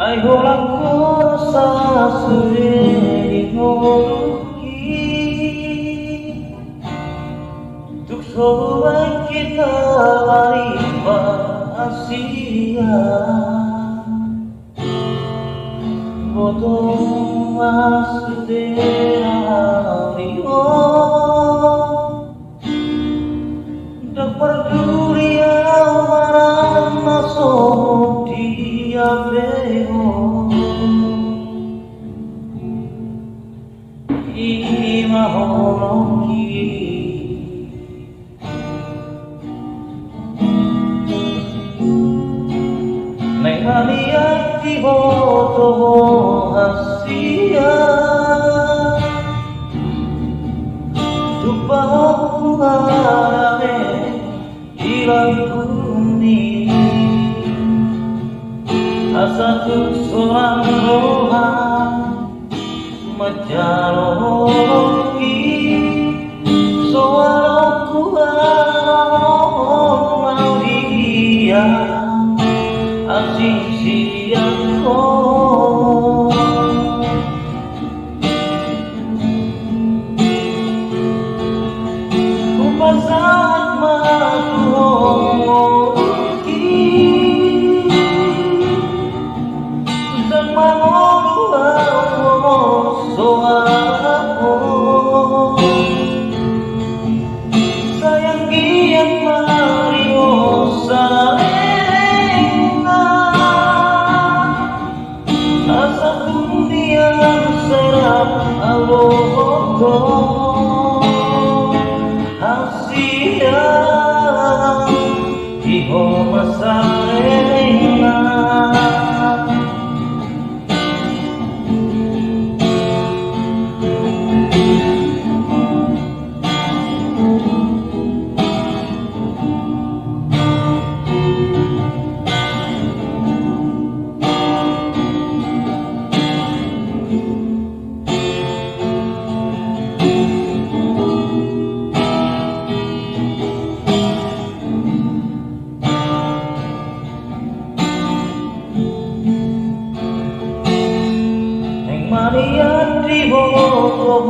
Ayolah kosa sering ngoruki untuk sobat kita lari Asia Botong masdera rio tak peduli awaran masuk dia beo ini maholoki neng maliat di boto Asia lupa mengalami hilang kuning asatu seorang rohan majaloki soalku mau dia asing siangku kupasat matuhoki dan mengolong soalku sayang kian mariosa Asia iho masalena Maria di boto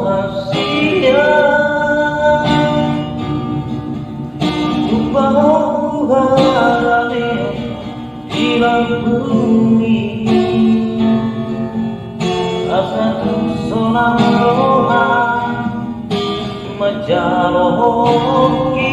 Asia lupa mengalami hilang bumi asatu sonang rohan majaloki